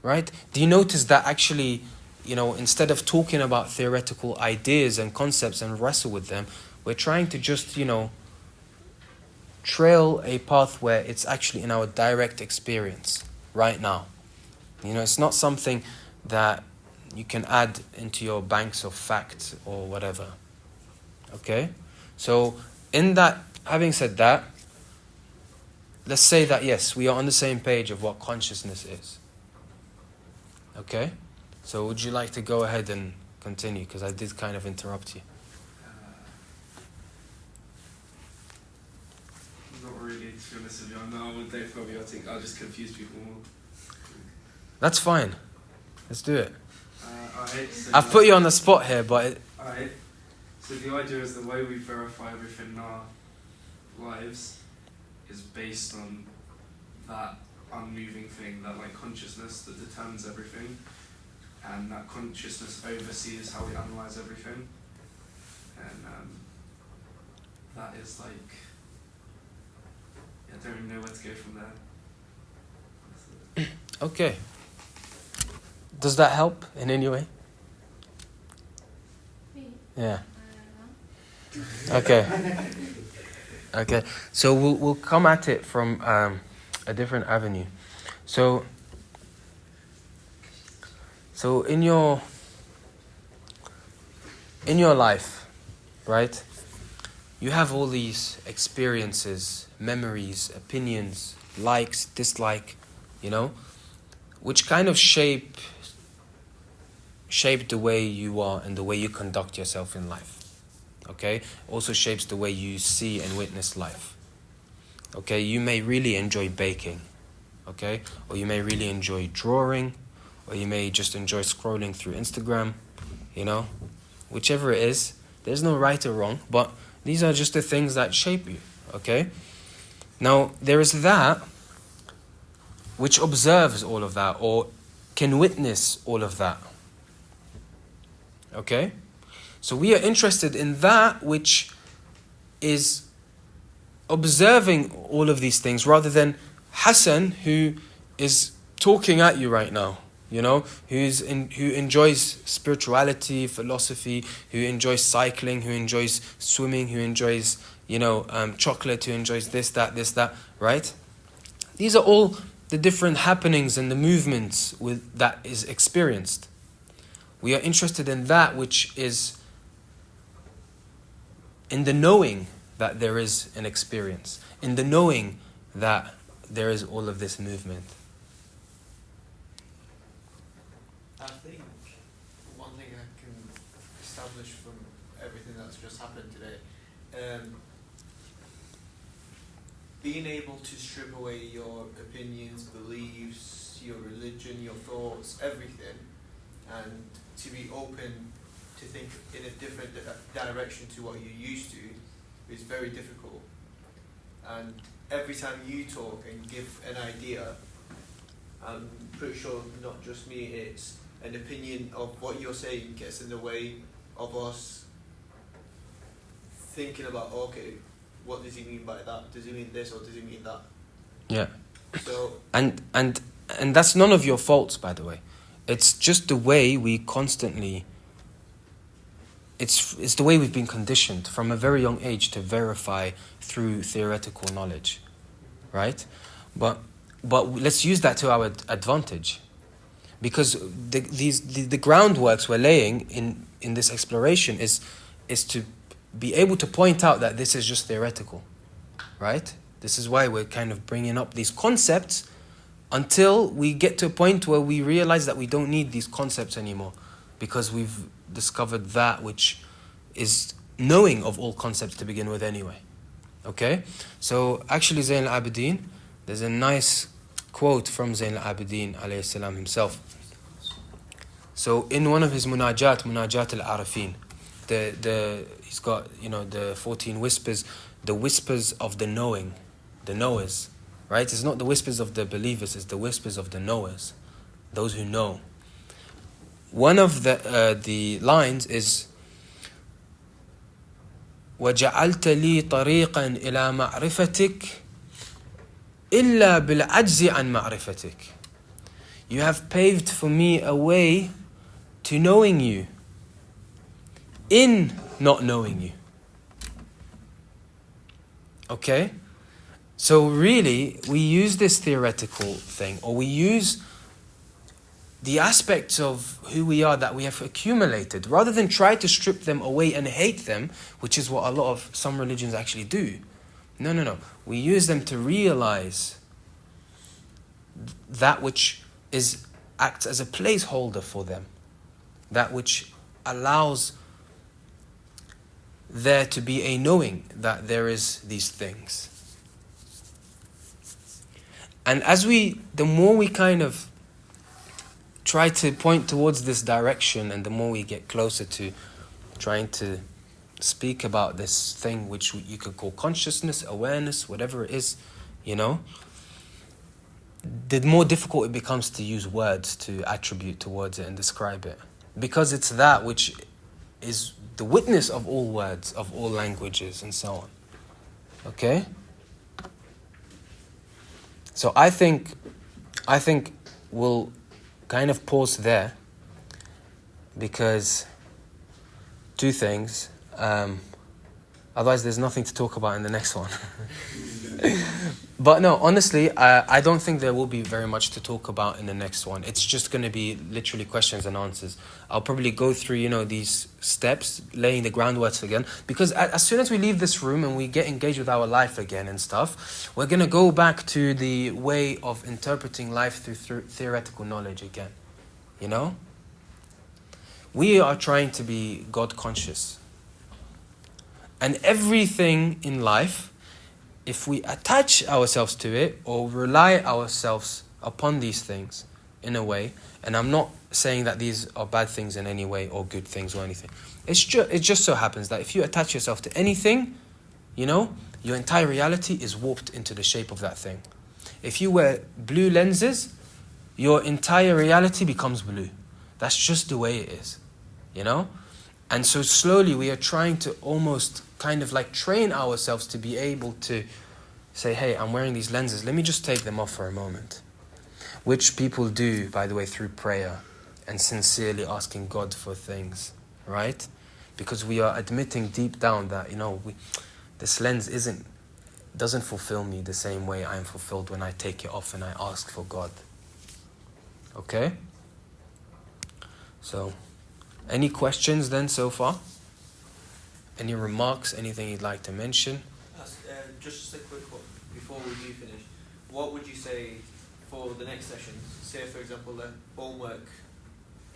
Right? Do you notice that actually, instead of talking about theoretical ideas and concepts and wrestle with them, we're trying to just, trail a path where it's actually in our direct experience right now. It's not something that you can add into your banks of facts or whatever. Okay? So, having said that, let's say that yes, we are on the same page of what consciousness is. Okay? So would you like to go ahead and continue? Because I did kind of interrupt you. Not really, to be honest with you. I wouldn't think probably. I think I'll just confuse people more. That's fine. Let's do it. So I've put you on the spot here, but... Alright. So the idea is the way we verify everything in our lives is based on that unmoving thing, that like consciousness that determines everything, and that consciousness oversees how we analyze everything, and that is like, I don't even know where to go from there. Okay. Does that help in any way? Me? Yeah. I don't know. Okay. Okay. So we'll come at it from a different avenue. So in your life, right? You have all these experiences, memories, opinions, likes, dislike, which kind of shape the way you are and the way you conduct yourself in life. Okay? Also shapes the way you see and witness life. Okay? You may really enjoy baking. Okay? Or you may really enjoy drawing. Or you may just enjoy scrolling through Instagram. Whichever it is, there's no right or wrong, but these are just the things that shape you. Okay? Now, there is that which observes all of that or can witness all of that. Okay? So we are interested in that which is observing all of these things rather than Hassan, who is talking at you right now, who enjoys spirituality, philosophy, who enjoys cycling, who enjoys swimming, who enjoys, chocolate, who enjoys this, that, right? These are all the different happenings and the movements that is experienced. We are interested in that which is in the knowing that there is an experience, in the knowing that there is all of this movement. I think one thing I can establish from everything that's just happened today, being able to strip away your opinions, beliefs, your religion, your thoughts, everything, and to be open to think in a different direction to what you're used to is very difficult. And every time you talk and give an idea, I'm pretty sure not just me, it's an opinion of what you're saying gets in the way of us thinking about, okay, what does he mean by that? Does he mean this or does he mean that? Yeah. So And And that's none of your faults, by the way. It's just the way we constantly... It's the way we've been conditioned from a very young age to verify through theoretical knowledge, right? But let's use that to our advantage, because the groundworks we're laying in this exploration is to be able to point out that this is just theoretical, right? This is why we're kind of bringing up these concepts until we get to a point where we realize that we don't need these concepts anymore, because we've discovered that which is knowing of all concepts to begin with anyway. Okay? So actually Zayn al-Abidin, there's a nice quote from Zayn al-Abidin alayhi salam himself. So in one of his munajat al-Arifin, he's got, the 14 whispers, the whispers of the knowing, the knowers, right? It's not the whispers of the believers, it's the whispers of the knowers, those who know. One of the lines is وَجَعَلْتَ لِي طَرِيقًا إِلَى مَعْرِفَتِكَ إِلَّا بِالْعَجْزِ عَنْ مَعْرِفَتِكَ. You have paved for me a way to knowing you in not knowing you. Okay? So really, we use this theoretical thing, or we use the aspects of who we are that we have accumulated, rather than try to strip them away and hate them, which is what a lot of some religions actually do. No. We use them to realize that which acts as a placeholder for them, that which allows there to be a knowing that there is these things. And the more we kind of try to point towards this direction, and the more we get closer to trying to speak about this thing which you could call consciousness, awareness, whatever it is, the more difficult it becomes to use words to attribute towards it and describe it. Because it's that which is the witness of all words, of all languages, and so on. Okay? So I think we'll kind of pause there, because two things. Otherwise, there's nothing to talk about in the next one. But no, honestly, I don't think there will be very much to talk about in the next one. It's just going to be literally questions and answers. I'll probably go through, these steps, laying the groundwork again. Because as soon as we leave this room and we get engaged with our life again and stuff, we're going to go back to the way of interpreting life through theoretical knowledge again. We are trying to be God conscious. And everything in life, if we attach ourselves to it or rely ourselves upon these things in a way, and I'm not saying that these are bad things in any way or good things or anything. It just so happens that if you attach yourself to anything, your entire reality is warped into the shape of that thing. If you wear blue lenses, your entire reality becomes blue. That's just the way it is, And so slowly we are trying to almost kind of like train ourselves to be able to say, hey, I'm wearing these lenses, let me just take them off for a moment. Which people do, by the way, through prayer and sincerely asking God for things, right? Because we are admitting deep down that, this lens doesn't fulfill me the same way I am fulfilled when I take it off and I ask for God. Okay? So, any questions then so far? Any remarks, anything you'd like to mention? Just a quick one before we do finish. What would you say for the next session? Say, for example, the homework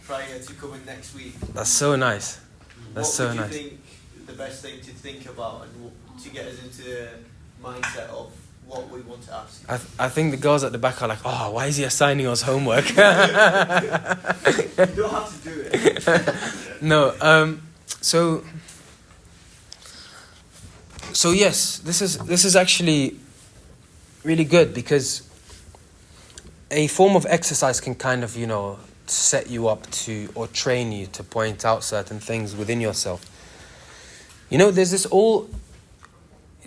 prior to coming next week. That's so nice. That's so nice. What would you think the best thing to think about and to get us into the mindset of what we want to ask? I think the girls at the back are like, oh, why is he assigning us homework? You don't have to do it. No, So yes, this is actually really good, because a form of exercise can kind of, set you up to, or train you to point out certain things within yourself. There's this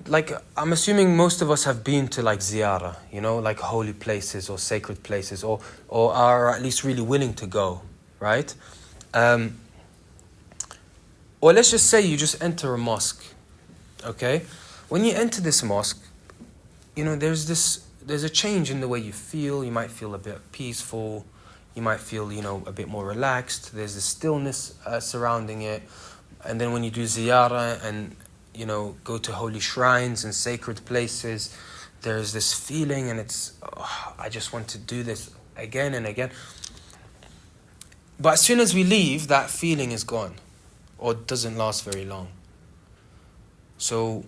like, I'm assuming most of us have been to like ziyarah, you know, like holy places or sacred places, or are at least really willing to go, right? Or let's just say you just enter a mosque, okay? When you enter this mosque, you know, there's a change in the way you feel. You might feel a bit peaceful. You might feel, you know, a bit more relaxed. There's a stillness surrounding it. And then when you do ziyarah and, you know, go to holy shrines and sacred places, there's this feeling, and it's, oh, I just want to do this again and again. But as soon as we leave, that feeling is gone, or doesn't last very long. So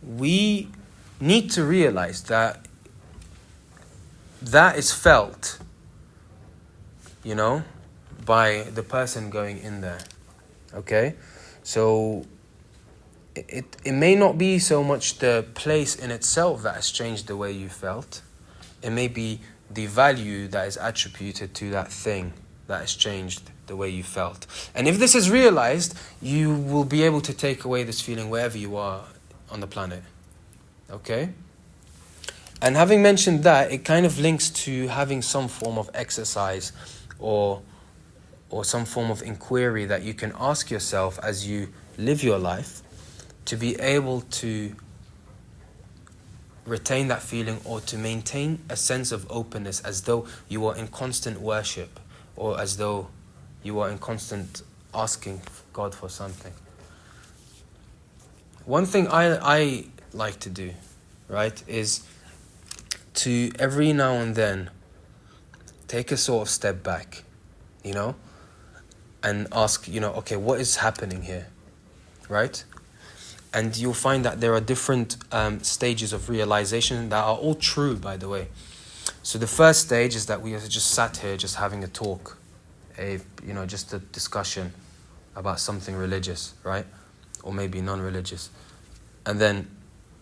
we need to realize that is felt, you know, by the person going in there. Okay? So it may not be so much the place in itself that has changed the way you felt. It may be the value that is attributed to that thing that has changed the way you felt. And if this is realized, you will be able to take away this feeling wherever you are on the planet. Okay? And having mentioned that, it kind of links to having some form of exercise or some form of inquiry that you can ask yourself as you live your life, to be able to retain that feeling, or to maintain a sense of openness, as though you are in constant worship, or as though you are in constant asking God for something. One thing I like to do, right, is to every now and then take a sort of step back, you know, and ask, you know, okay, what is happening here, right? And you'll find that there are different stages of realization that are all true, by the way. So the first stage is that we are just sat here, just having a talk, just a discussion about something religious, right? Or maybe non-religious. And then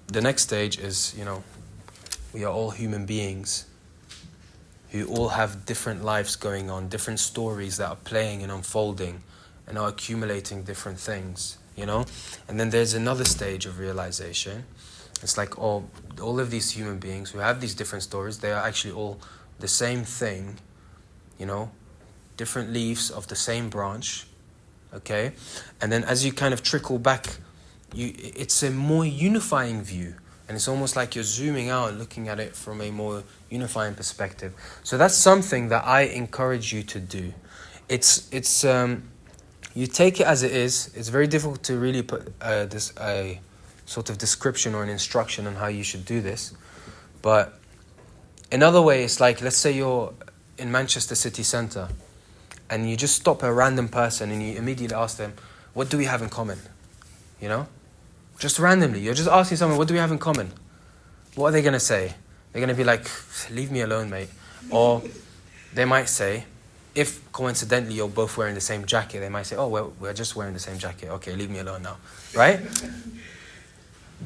the next stage is, you know, we are all human beings who all have different lives going on, different stories that are playing and unfolding and are accumulating different things, you know? And then there's another stage of realization. It's like all of these human beings who have these different stories, they are actually all the same thing, you know? Different leaves of the same branch, okay? And then as you kind of trickle back, it's a more unifying view. And it's almost like you're zooming out and looking at it from a more unifying perspective. So that's something that I encourage you to do. It's you take it as it is. It's very difficult to really put a sort of description or an instruction on how you should do this. But another way is like, let's say you're in Manchester city centre and you just stop a random person and you immediately ask them, what do we have in common? You know? Just randomly, you're just asking someone, what do we have in common? What are they going to say? They're going to be like, leave me alone, mate. Or they might say, if coincidentally you're both wearing the same jacket, they might say, oh, we're just wearing the same jacket. Okay, leave me alone now. Right?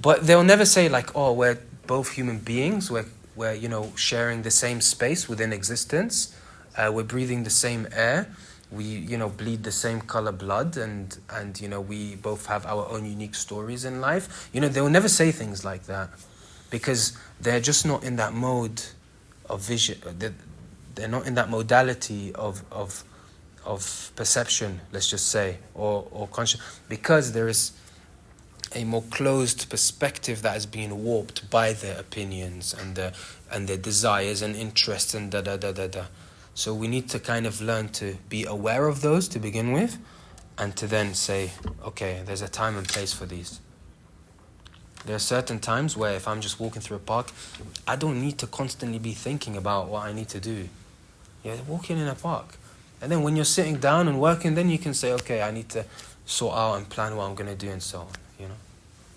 But they'll never say like, oh, we're both human beings. We're you know, sharing the same space within existence. We're breathing the same air. We, you know, bleed the same color blood, and you know, we both have our own unique stories in life. You know, they will never say things like that because they're just not in that mode of vision. They're not in that modality of perception, let's just say, or conscious, because there is a more closed perspective that is being warped by their opinions and their desires and interests and da. So we need to kind of learn to be aware of those to begin with, and to then say, okay, there's a time and place for these. There are certain times where if I'm just walking through a park, I don't need to constantly be thinking about what I need to do. You're walking in a park. And then when you're sitting down and working, then you can say, okay, I need to sort out and plan what I'm going to do and so on, you know?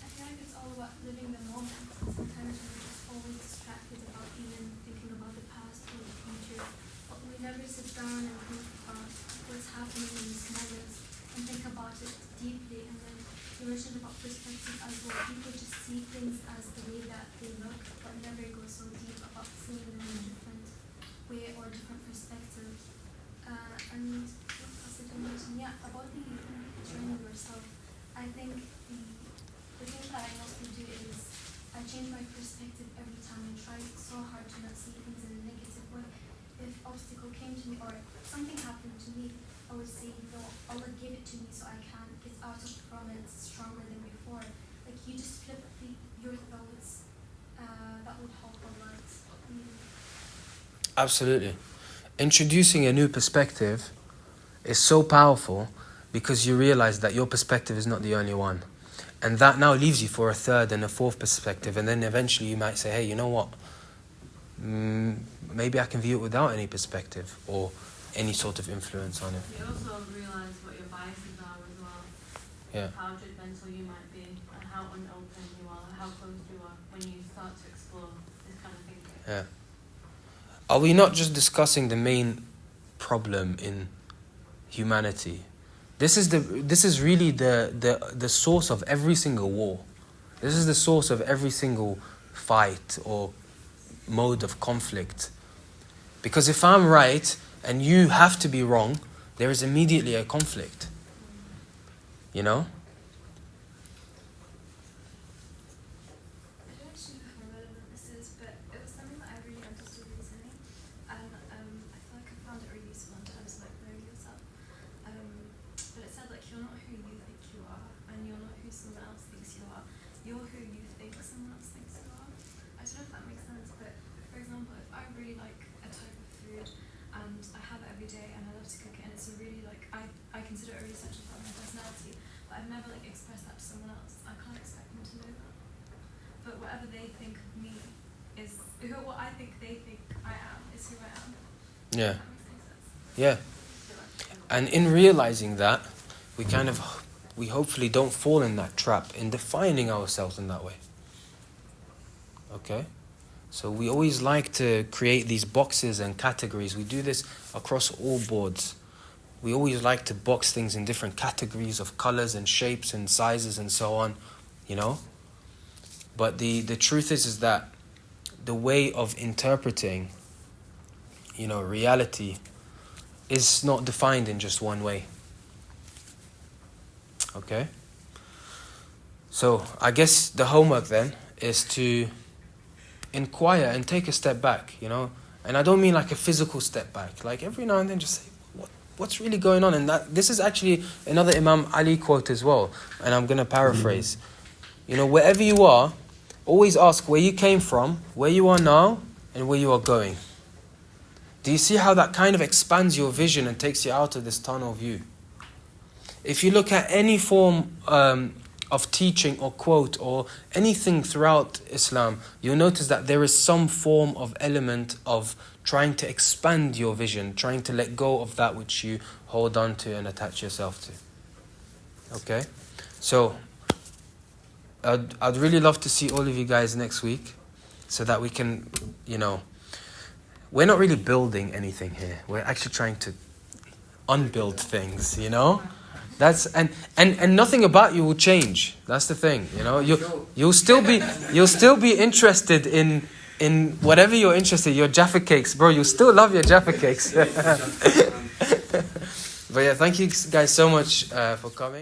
I feel like it's all about living the moment. Sometimes we're just always distracted about even thinking about the past or the future, but we never sit down and think about what's happening in these moments and think about it deeply. And then you mentioned about perspective as well. People just see things as the way that they look, but never go so deep about seeing them in a different way or different perspective. And what else did I mention? Yeah, about the training yourself. I think the thing that I mostly do is I change my perspective every time and try so hard to not see things in a negative way. If obstacle came to me or something happened to me, I would say, no, Allah gave it to me so I can get out of from it stronger than before. Like you just flip your thoughts. That would help a lot. Absolutely. Introducing a new perspective is so powerful because you realize that your perspective is not the only one. And that now leaves you for a third and a fourth perspective. And then eventually you might say, hey, you know what? Maybe I can view it without any perspective or any sort of influence on it. You also realise what your biases are as well. Yeah. How judgmental you might be and how unopen you are, how closed you are when you start to explore this kind of thinking. Yeah. Are we not just discussing the main problem in humanity? This is really the source of every single war. This is the source of every single fight or mode of conflict. Because if I'm right and you have to be wrong, there is immediately a conflict. You know? I don't actually know how relevant this is, but it was something that I really understood recently, and I feel like I found it really useful in terms of like knowing yourself. But it said like you're not who you think you are, and you're not who someone else thinks you are. You're who you think someone else thinks you are. I don't know if that makes sense, but for example, if I really like a type of food and I have it every day and I love to cook it, and it's a really like I consider it a really essential part of my personality, but I've never like expressed that to someone else. I can't expect them to know that. But whatever they think of me is what I think they think I am is who I am. Yeah. That makes any sense. Yeah. And in realizing that, we hopefully don't fall in that trap in defining ourselves in that way. Okay? So we always like to create these boxes and categories. We do this across all boards. We always like to box things in different categories of colors and shapes and sizes and so on, you know? But the truth is that the way of interpreting, you know, reality is not defined in just one way. Okay? So I guess the homework then is to inquire and take a step back, you know? And I don't mean like a physical step back. Like every now and then just say, what's really going on? And this is actually another Imam Ali quote as well. And I'm going to paraphrase. You know, wherever you are, always ask where you came from, where you are now, and where you are going. Do you see how that kind of expands your vision and takes you out of this tunnel view? If you look at any form of teaching or quote or anything throughout Islam, you'll notice that there is some form of element of trying to expand your vision, trying to let go of that which you hold on to and attach yourself to. Okay? So, I'd really love to see all of you guys next week so that we can, you know, we're not really building anything here. We're actually trying to unbuild things, you know? That's and nothing about you will change. That's the thing, you know. You'll still be interested in whatever you're interested in, your Jaffa cakes, bro. You'll still love your Jaffa cakes. But yeah, thank you guys so much for coming.